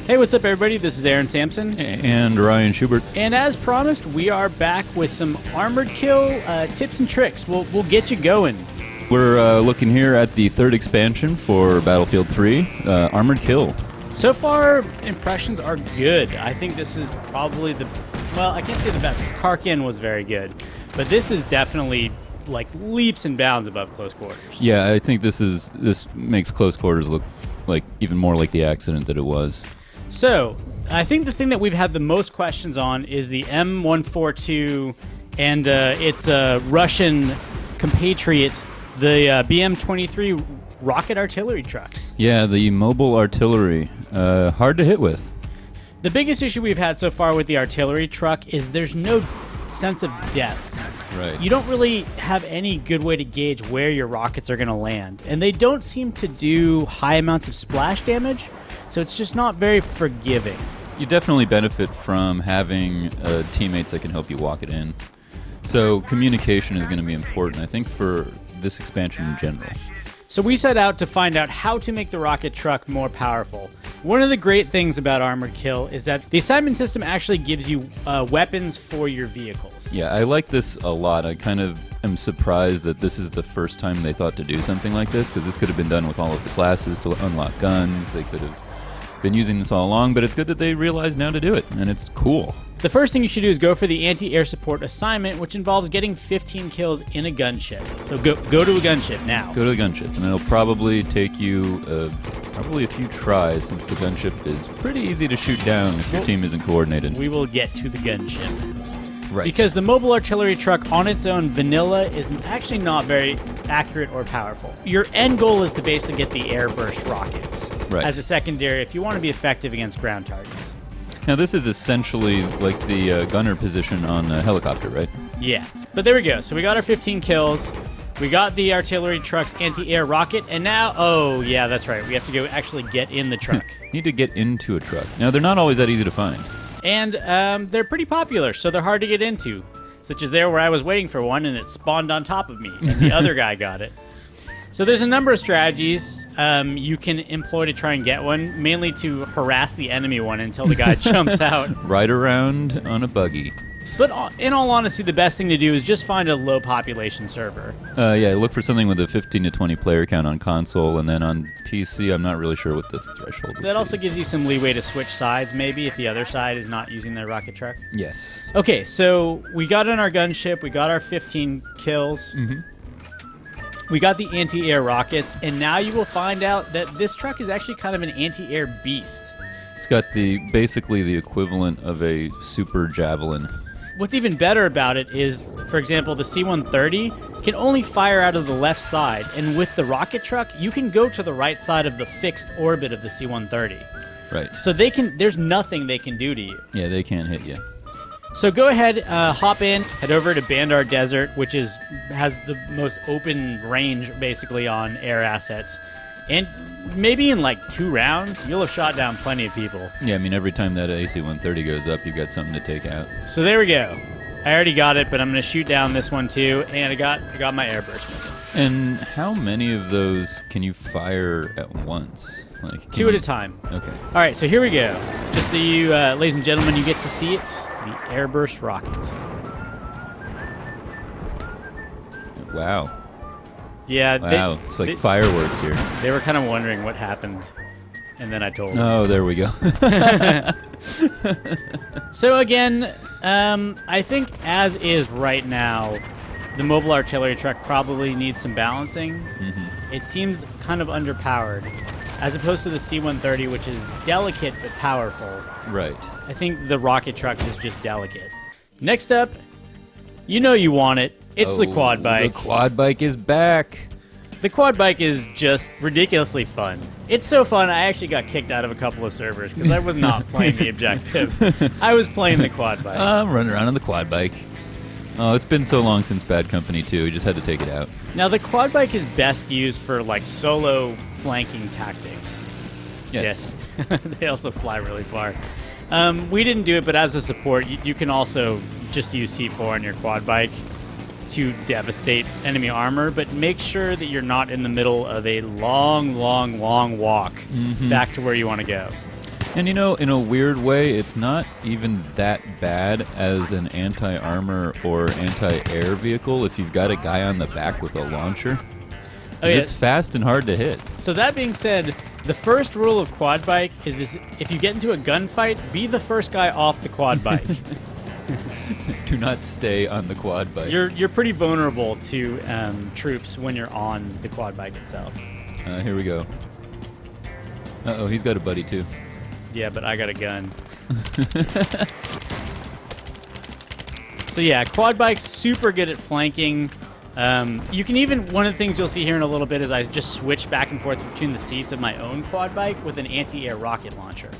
Hey, what's up, everybody? This is Aaron Sampson. And Ryan Schubert. And as promised, we are back with some Armored Kill tips and tricks. We'll get you going. We're looking here at the third expansion for Battlefield 3, Armored Kill. So far, impressions are good. I think this is probably well, I can't say the best. Karkin was very good. But this is definitely like leaps and bounds above close quarters. Yeah, I think this makes close quarters look like even more like the accident that it was. So, I think the thing that we've had the most questions on is the M142 and its Russian compatriot, the BM-23 rocket artillery trucks. Yeah, the mobile artillery. Hard to hit with. The biggest issue we've had so far with the artillery truck is there's no sense of depth. Right. You don't really have any good way to gauge where your rockets are going to land. And they don't seem to do high amounts of splash damage, so it's just not very forgiving. You definitely benefit from having teammates that can help you walk it in. So communication is going to be important, I think, for this expansion in general. So we set out to find out how to make the rocket truck more powerful. One of the great things about Armored Kill is that the assignment system actually gives you weapons for your vehicles. Yeah, I like this a lot. I kind of am surprised that this is the first time they thought to do something like this, because this could have been done with all of the classes to unlock guns. They could have been using this all along, but it's good that they realize now to do it, and it's cool. The first thing you should do is go for the Anti-Air Support assignment, which involves getting 15 kills in a gunship. So go to a gunship now. Go to the gunship, and it'll probably take you probably a few tries, since the gunship is pretty easy to shoot down if your team isn't coordinated. We will get to the gunship. Right. Because the mobile artillery truck on its own vanilla is actually not very accurate or powerful. Your end goal is to basically get the airburst rockets as a secondary if you want to be effective against ground targets. Now this is essentially like the gunner position on a helicopter, right? Yeah, but there we go. So we got our 15 kills. We got the artillery truck's anti-air rocket, and now, oh yeah, that's right. We have to go actually get in the truck. Need to get into a truck. Now they're not always that easy to find. And they're pretty popular, so they're hard to get into. Such as there where I was waiting for one and it spawned on top of me, and the other guy got it. So there's a number of strategies you can employ to try and get one, mainly to harass the enemy one until the guy jumps out. Ride around on a buggy. But in all honesty, the best thing to do is just find a low population server. Yeah, look for something with a 15 to 20 player count on console, and then on PC, I'm not really sure what the threshold is. That also gives you some leeway to switch sides, maybe, if the other side is not using their rocket truck. Yes. Okay, so we got in our gunship, we got our 15 kills. Mm-hmm. We got the anti-air rockets, and now you will find out that this truck is actually kind of an anti-air beast. It's got basically the equivalent of a super javelin. What's even better about it is, for example, the C-130 can only fire out of the left side, and with the rocket truck, you can go to the right side of the fixed orbit of the C-130. Right. So there's nothing they can do to you. Yeah, they can't hit you. So go ahead, hop in, head over to Bandar Desert, which has the most open range, basically, on air assets. And maybe in like 2 rounds, you'll have shot down plenty of people. Yeah, I mean, every time that AC-130 goes up, you've got something to take out. So there we go. I already got it, but I'm going to shoot down this one too, and I got my airburst missile. And how many of those can you fire at once? Like 2 at a time. Okay. All right, so here we go. Just so you, ladies and gentlemen, you get to see it. The airburst rocket. Wow. Yeah. Wow, it's like fireworks here. They were kind of wondering what happened, and then I told them. Oh, there we go. So again, I think as is right now, the mobile artillery truck probably needs some balancing. Mm-hmm. It seems kind of underpowered, as opposed to the C-130, which is delicate but powerful. Right. I think the rocket truck is just delicate. Next up, you know you want it. It's the quad bike. The quad bike is back. The quad bike is just ridiculously fun. It's so fun, I actually got kicked out of a couple of servers because I was not playing the objective. I was playing the quad bike. I'm running around on the quad bike. Oh, it's been so long since Bad Company 2. We just had to take it out. Now, the quad bike is best used for, like, solo flanking tactics. Yes. Yeah. They also fly really far. We didn't do it, but as a support, you can also just use C4 on your quad bike to devastate enemy armor, but make sure that you're not in the middle of a long, long, long walk back to where you want to go. And in a weird way, it's not even that bad as an anti-armor or anti-air vehicle if you've got a guy on the back with a launcher. Oh, yeah. It's fast and hard to hit. So that being said, the first rule of quad bike is this: if you get into a gunfight, be the first guy off the quad bike. Do not stay on the quad bike. You're pretty vulnerable to troops when you're on the quad bike itself. Here we go. Uh-oh, he's got a buddy too. Yeah, but I got a gun. So yeah, quad bike's super good at flanking. You can even, one of the things you'll see here in a little bit is I just switch back and forth between the seats of my own quad bike with an anti-air rocket launcher.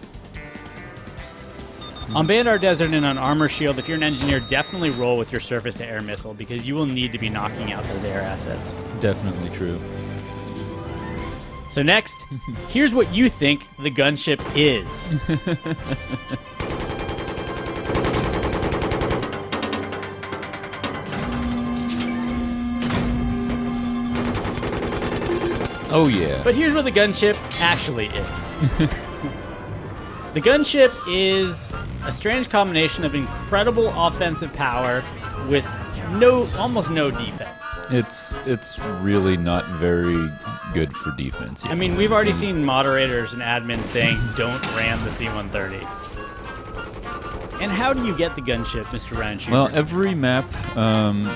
On Bandar Desert and on Armor Shield, if you're an engineer, definitely roll with your surface-to-air missile because you will need to be knocking out those air assets. Definitely true. So next, here's what you think the gunship is. Oh yeah. But here's what the gunship actually is. The gunship is a strange combination of incredible offensive power with almost no defense. It's really not very good for defense. I mean, we've already seen moderators and admins saying, don't ram the C-130. And how do you get the gunship, Mr. Roundshooter? Well, every map,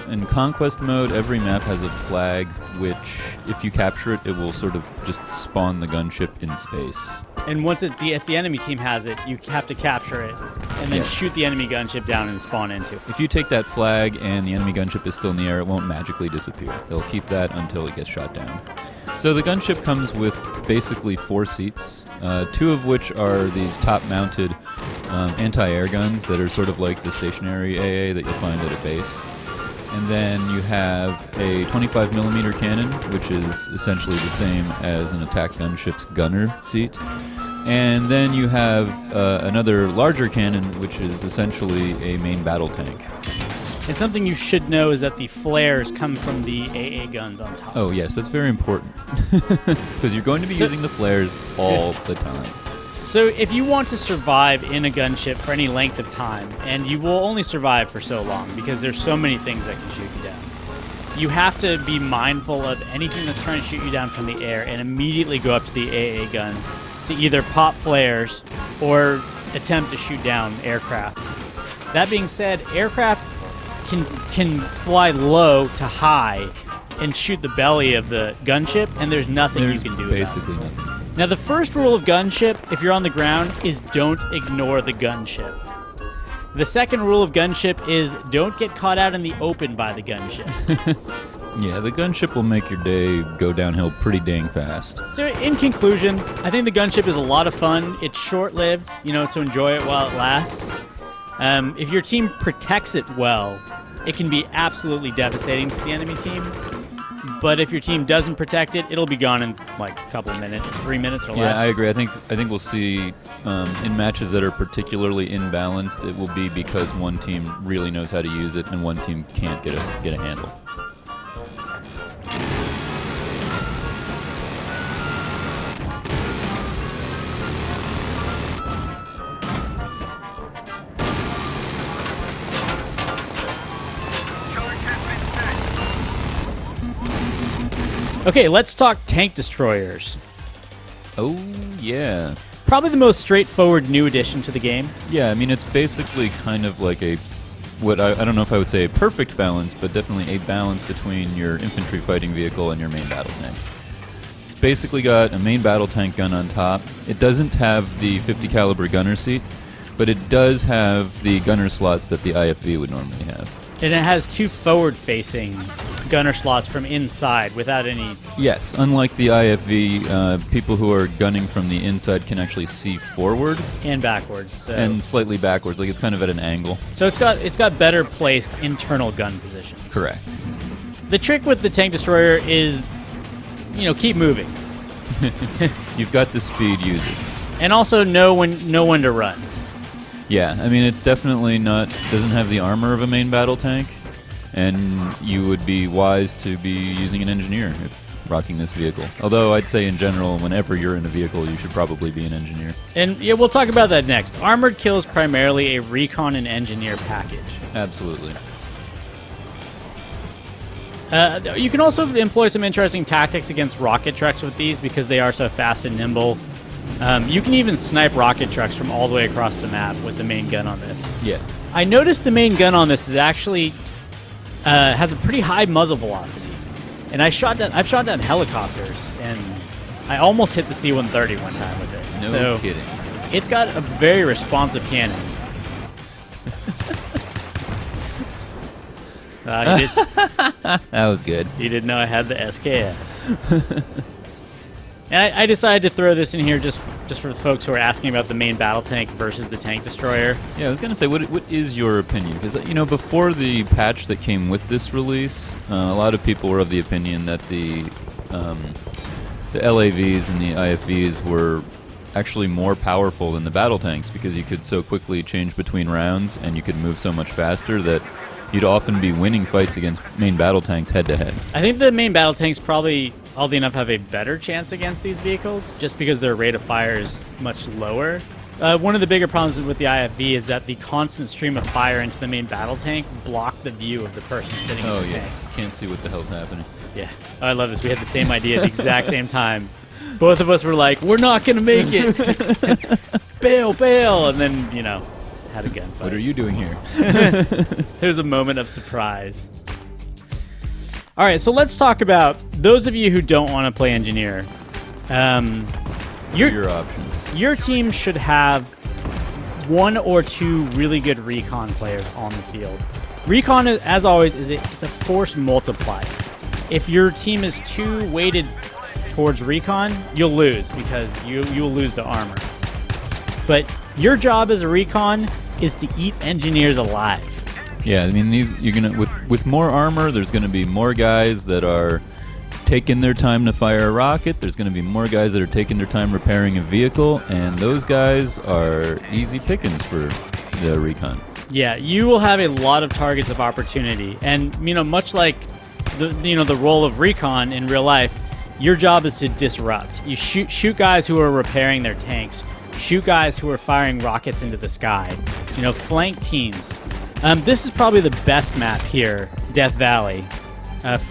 in Conquest mode, every map has a flag which, if you capture it, it will sort of just spawn the gunship in space. And once if the enemy team has it, you have to capture it and then shoot the enemy gunship down and spawn into it. If you take that flag and the enemy gunship is still in the air, it won't magically disappear. They'll keep that until it gets shot down. So the gunship comes with basically 4 seats, 2 of which are these top-mounted anti-air guns that are sort of like the stationary AA that you'll find at a base. And then you have a 25mm cannon, which is essentially the same as an attack gunship's gunner seat. And then you have another larger cannon, which is essentially a main battle tank. And something you should know is that the flares come from the AA guns on top. Oh, yes, that's very important. Because you're going to be using the flares all the time. So if you want to survive in a gunship for any length of time, and you will only survive for so long because there's so many things that can shoot you down, you have to be mindful of anything that's trying to shoot you down from the air and immediately go up to the AA guns to either pop flares or attempt to shoot down aircraft. That being said, aircraft can fly low to high and shoot the belly of the gunship, and there's nothing you can do about it. Basically nothing. Now, the first rule of gunship, if you're on the ground, is don't ignore the gunship. The second rule of gunship is don't get caught out in the open by the gunship. Yeah, the gunship will make your day go downhill pretty dang fast. So, in conclusion, I think the gunship is a lot of fun. It's short-lived, so enjoy it while it lasts. If your team protects it well, it can be absolutely devastating to the enemy team. But if your team doesn't protect it, it'll be gone in like a couple of minutes, 3 minutes or less. Yeah, I agree. I think we'll see in matches that are particularly imbalanced, it will be because one team really knows how to use it and one team can't get a handle. Okay, let's talk tank destroyers. Oh, yeah. Probably the most straightforward new addition to the game. Yeah, I mean, it's basically kind of like I don't know if I would say a perfect balance, but definitely a balance between your infantry fighting vehicle and your main battle tank. It's basically got a main battle tank gun on top. It doesn't have the 50 caliber gunner seat, but it does have the gunner slots that the IFV would normally have. And it has 2 forward-facing gunner slots from inside without any... Yes, unlike the IFV, people who are gunning from the inside can actually see forward. And backwards. So. And slightly backwards, like it's kind of at an angle. So it's got better placed internal gun positions. Correct. The trick with the tank destroyer is, keep moving. You've got the speed, use it. And also know when to run. Yeah, I mean, it's definitely doesn't have the armor of a main battle tank, and you would be wise to be using an engineer rocking this vehicle. Although I'd say in general, whenever you're in a vehicle, you should probably be an engineer. And yeah, we'll talk about that next. Armored Kill is primarily a recon and engineer package. Absolutely. You can also employ some interesting tactics against rocket trucks with these because they are so fast and nimble. You can even snipe rocket trucks from all the way across the map with the main gun on this. Yeah. I noticed the main gun on this is actually has a pretty high muzzle velocity. And I've shot down helicopters, and I almost hit the C-130 one time with it. No kidding. It's got a very responsive cannon. That was good. You didn't know I had the SKS. And I decided to throw this in here just for the folks who are asking about the main battle tank versus the tank destroyer. Yeah, I was going to say, what is your opinion? Because, before the patch that came with this release, a lot of people were of the opinion that the LAVs and the IFVs were actually more powerful than the battle tanks because you could so quickly change between rounds and you could move so much faster that you'd often be winning fights against main battle tanks head-to-head. I think the main battle tanks probably, oddly enough, have a better chance against these vehicles just because their rate of fire is much lower. One of the bigger problems with the IFV is that the constant stream of fire into the main battle tank blocked the view of the person sitting in the tank. You can't see what the hell's happening. Yeah. Oh, I love this. We had the same idea at the exact same time. Both of us were like, we're not going to make it. Bail, bail. And then, had a gunfight. What are you doing here? There's a moment of surprise. All right, so let's talk about those of you who don't want to play engineer. Your options. Your team should have one or two really good recon players on the field. Recon, as always, it's a force multiplier. If your team is too weighted towards recon, you'll lose because you'll lose to armor. But your job as a recon is to eat engineers alive. Yeah, I mean you're gonna with more armor. There's gonna be more guys that are taking their time to fire a rocket. There's gonna be more guys that are taking their time repairing a vehicle, and those guys are easy pickings for the recon. Yeah, you will have a lot of targets of opportunity, and much like the role of recon in real life, your job is to disrupt. You shoot guys who are repairing their tanks. Shoot guys who are firing rockets into the sky. Flank teams. This is probably the best map here, Death Valley,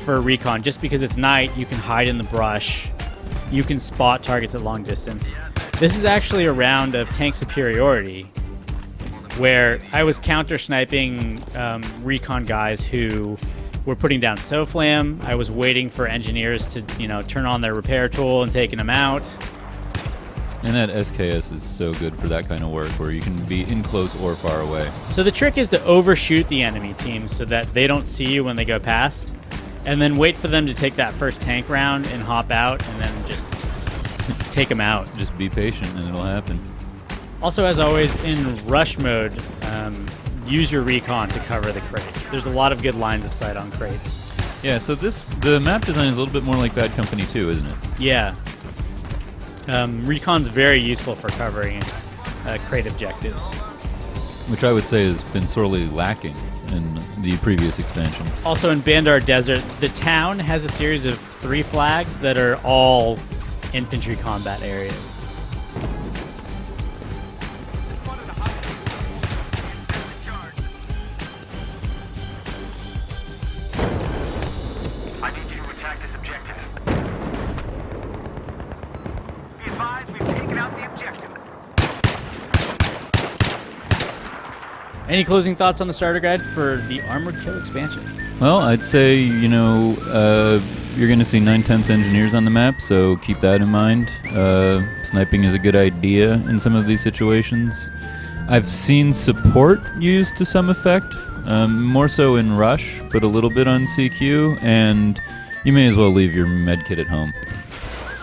for recon. Just because it's night, you can hide in the brush. You can spot targets at long distance. This is actually a round of tank superiority, where I was counter-sniping recon guys who were putting down SOFLAM. I was waiting for engineers to, turn on their repair tool and taking them out. And that SKS is so good for that kind of work, where you can be in close or far away. So the trick is to overshoot the enemy team so that they don't see you when they go past, and then wait for them to take that first tank round and hop out, and then just take them out. Just be patient, and it'll happen. Also, as always, in rush mode, use your recon to cover the crates. There's a lot of good lines of sight on crates. Yeah, so the map design is a little bit more like Bad Company 2, isn't it? Yeah. Recon's very useful for covering crate objectives. Which I would say has been sorely lacking in the previous expansions. Also in Bandar Desert, the town has a series of 3 flags that are all infantry combat areas. I need you to attack this objective. Be advised, we've taken out the objective. Any closing thoughts on the starter guide for the Armored Kill expansion? Well, I'd say, you're going to see 9/10 engineers on the map, so keep that in mind. Sniping is a good idea in some of these situations. I've seen support used to some effect, more so in Rush, but a little bit on CQ, and you may as well leave your medkit at home.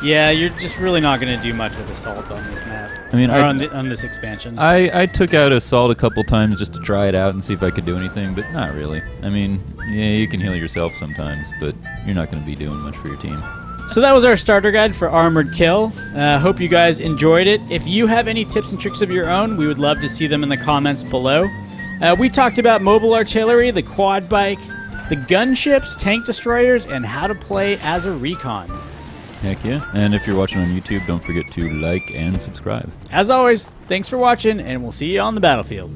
Yeah, you're just really not going to do much with Assault on this map. I mean, on this expansion. I took out Assault a couple times just to try it out and see if I could do anything, but not really. I mean, yeah, you can heal yourself sometimes, but you're not going to be doing much for your team. So that was our starter guide for Armored Kill. Hope you guys enjoyed it. If you have any tips and tricks of your own, we would love to see them in the comments below. We talked about mobile artillery, the quad bike, the gunships, tank destroyers, and how to play as a recon. Heck yeah. And if you're watching on YouTube, don't forget to like and subscribe. As always, thanks for watching, and we'll see you on the battlefield.